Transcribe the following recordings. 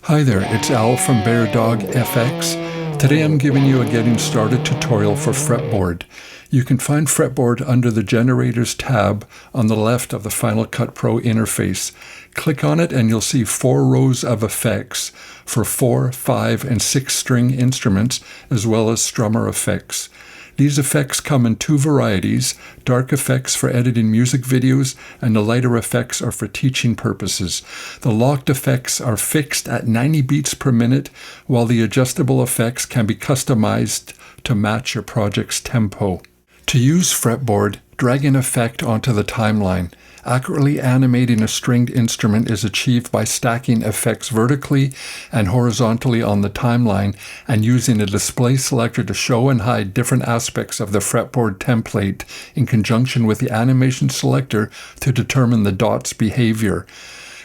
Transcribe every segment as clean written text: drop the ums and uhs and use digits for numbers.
Hi there, it's Al from BearDogFx. Today I'm giving you a getting started tutorial for FretBoard. You can find FretBoard under the Generators tab on the left of the Final Cut Pro interface. Click on it and you'll see 4 rows of effects for 4, 5, and 6 string instruments, as well as Strummer Effects. These effects come in 2 varieties: dark effects for editing music videos, and the lighter effects are for teaching purposes. The locked effects are fixed at 90 beats per minute, while the adjustable effects can be customized to match your project's tempo. To use FretBoard, drag an effect onto the timeline. Accurately animating a stringed instrument is achieved by stacking effects vertically and horizontally on the timeline and using a display selector to show and hide different aspects of the FretBoard template in conjunction with the animation selector to determine the dot's behavior.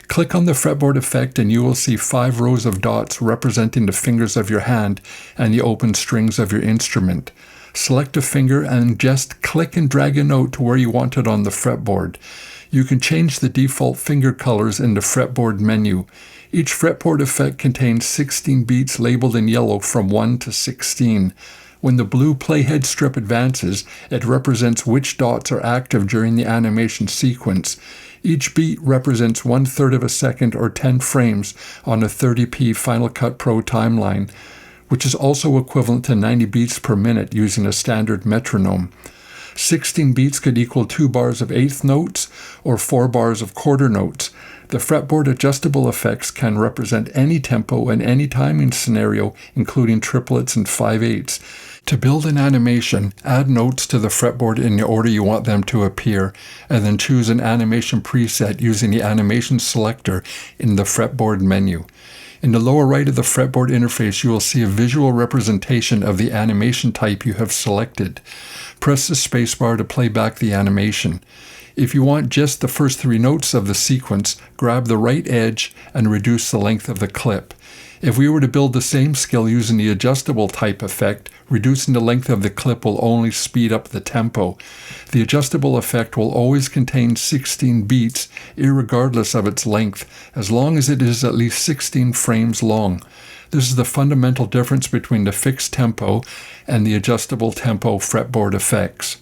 Click on the FretBoard effect and you will see 5 rows of dots representing the fingers of your hand and the open strings of your instrument. Select a finger and just click and drag a note to where you want it on the fretboard. You can change the default finger colors in the FretBoard menu. Each FretBoard effect contains 16 beats labeled in yellow from 1 to 16. When the blue playhead strip advances, it represents which dots are active during the animation sequence. Each beat represents 1/3 of a second or 10 frames on a 30p Final Cut Pro timeline, which is also equivalent to 90 beats per minute using a standard metronome. 16 beats could equal 2 bars of eighth notes or 4 bars of quarter notes. The FretBoard adjustable effects can represent any tempo and any timing scenario, including triplets and 5/8. To build an animation, add notes to the FretBoard in the order you want them to appear, and then choose an animation preset using the animation selector in the FretBoard menu. In the lower right of the FretBoard interface, you will see a visual representation of the animation type you have selected. Press the spacebar to play back the animation. If you want just the first 3 notes of the sequence, grab the right edge and reduce the length of the clip. If we were to build the same skill using the adjustable type effect, reducing the length of the clip will only speed up the tempo. The adjustable effect will always contain 16 beats, irregardless of its length, as long as it is at least 16 frames long. This is the fundamental difference between the fixed tempo and the adjustable tempo FretBoard effects.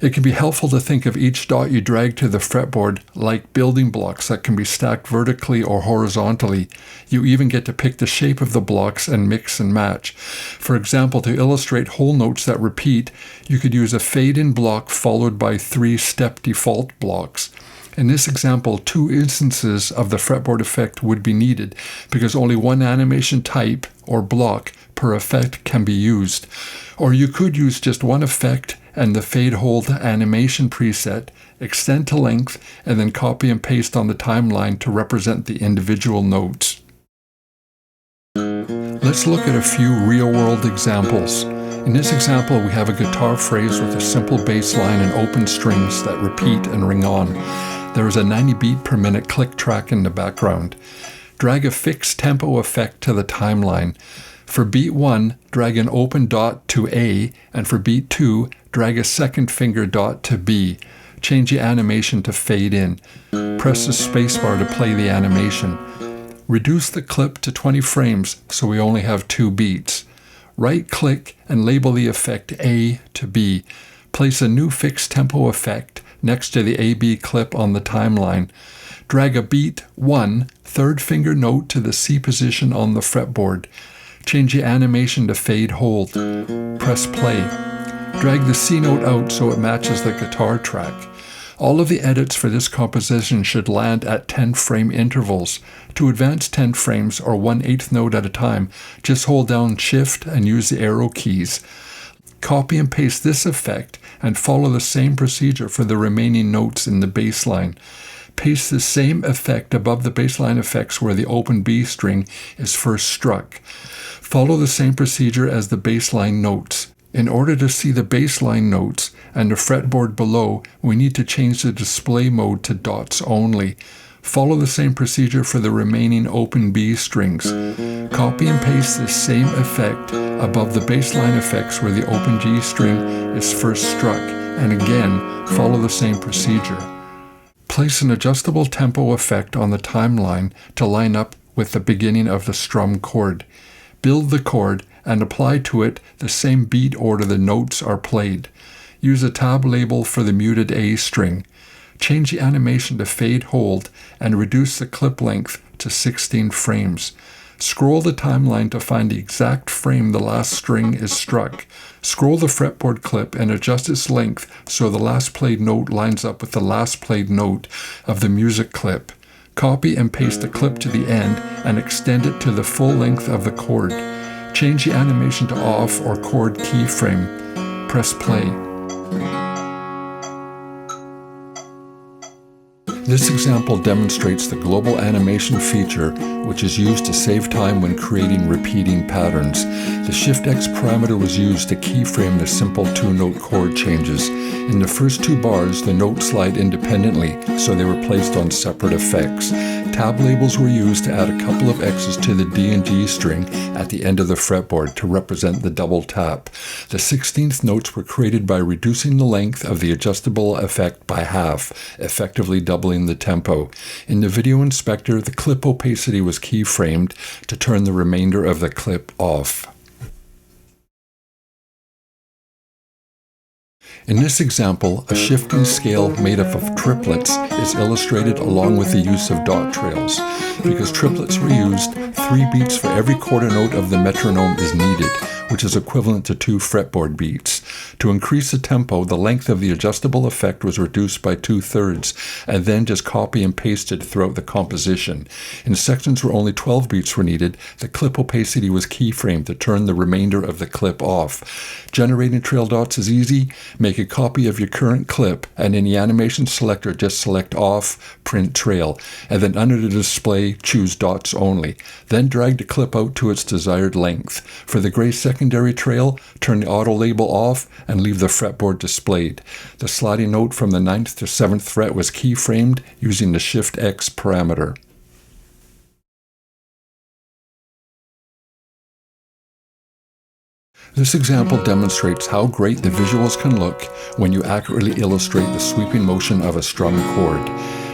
It can be helpful to think of each dot you drag to the fretboard like building blocks that can be stacked vertically or horizontally. You even get to pick the shape of the blocks and mix and match. For example, to illustrate whole notes that repeat, you could use a fade-in block followed by 3 step default blocks. In this example, 2 instances of the FretBoard effect would be needed because only 1 animation type or block per effect can be used. Or you could use just 1 effect and the fade hold animation preset, extend to length, and then copy and paste on the timeline to represent the individual notes. Let's look at a few real-world examples. In this example, we have a guitar phrase with a simple bass line and open strings that repeat and ring on. There is a 90 beat per minute click track in the background. Drag a fixed tempo effect to the timeline. For beat 1, drag an open dot to A, and for beat 2, drag a second finger dot to B. Change the animation to fade in. Press the spacebar to play the animation. Reduce the clip to 20 frames so we only have 2 beats. Right-click and label the effect A to B. Place a new fixed tempo effect next to the AB clip on the timeline. Drag a beat 1, 3rd finger note to the C position on the fretboard. Change the animation to fade hold. Press play. Drag the C note out so it matches the guitar track. All of the edits for this composition should land at 10 frame intervals. To advance 10 frames or 1/8 note at a time, just hold down Shift and use the arrow keys. Copy and paste this effect and follow the same procedure for the remaining notes in the bass line. Paste the same effect above the bassline effects where the open B string is first struck. Follow the same procedure as the bassline notes. In order to see the bassline notes and the fretboard below, we need to change the display mode to dots only. Follow the same procedure for the remaining open B strings. Copy and paste this same effect above the bassline effects where the open G string is first struck, and again, follow the same procedure. Place an adjustable tempo effect on the timeline to line up with the beginning of the strum chord. Build the chord and apply to it the same beat order the notes are played. Use a tab label for the muted A string. Change the animation to fade hold and reduce the clip length to 16 frames. Scroll the timeline to find the exact frame the last string is struck. Scroll the fretboard clip and adjust its length so the last played note lines up with the last played note of the music clip. Copy and paste the clip to the end and extend it to the full length of the chord. Change the animation to off or chord keyframe. Press play. This example demonstrates the global animation feature, which is used to save time when creating repeating patterns. The Shift-X parameter was used to keyframe the simple two-note chord changes. In the first two bars, the notes slide independently, so they were placed on separate effects. Tab labels were used to add a couple of X's to the D and G string at the end of the fretboard to represent the double tap. The 16th notes were created by reducing the length of the adjustable effect by half, effectively doubling the tempo. In the video inspector, the clip opacity was keyframed to turn the remainder of the clip off. In this example, a shifting scale made up of triplets is illustrated along with the use of dot trails. Because triplets were used, 3 beats for every quarter note of the metronome is needed, which is equivalent to 2 fretboard beats. To increase the tempo, the length of the adjustable effect was reduced by 2/3, and then just copy and pasted throughout the composition. In sections where only 12 beats were needed, the clip opacity was keyframed to turn the remainder of the clip off. Generating trail dots is easy. Make a copy of your current clip, and in the animation selector, just select Off, Print Trail, and then under the display, choose Dots Only. Then drag the clip out to its desired length. For the gray secondary trail, turn the auto label off and leave the fretboard displayed. The sliding note from the 9th to 7th fret was keyframed using the Shift-X parameter. This example demonstrates how great the visuals can look when you accurately illustrate the sweeping motion of a strum chord.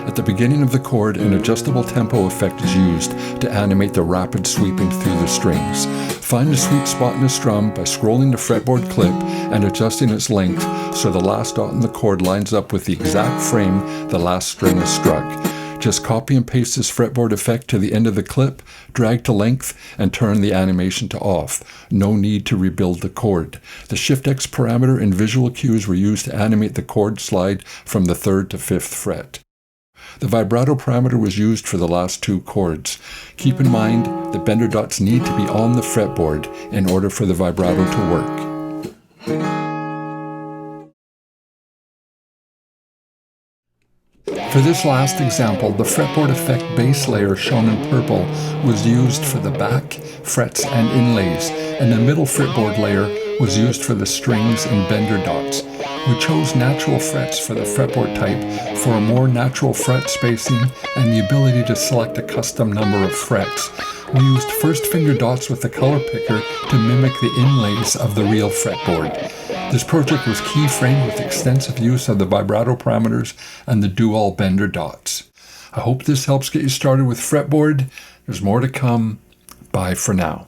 At the beginning of the chord, an adjustable tempo effect is used to animate the rapid sweeping through the strings. Find the sweet spot in the strum by scrolling the fretboard clip and adjusting its length so the last dot in the chord lines up with the exact frame the last string is struck. Just copy and paste this fretboard effect to the end of the clip, drag to length, and turn the animation to off. No need to rebuild the chord. The Shift-X parameter and visual cues were used to animate the chord slide from the 3rd to 5th fret. The vibrato parameter was used for the last 2 chords. Keep in mind that bender dots need to be on the fretboard in order for the vibrato to work. For this last example, the fretboard effect base layer shown in purple was used for the back, frets, and inlays, and the middle fretboard layer was used for the strings and bender dots. We chose natural frets for the fretboard type for a more natural fret spacing and the ability to select a custom number of frets. We used first finger dots with the color picker to mimic the inlays of the real fretboard. This project was keyframed with extensive use of the vibrato parameters and the dual bender dots. I hope this helps get you started with fretboard. There's more to come. Bye for now.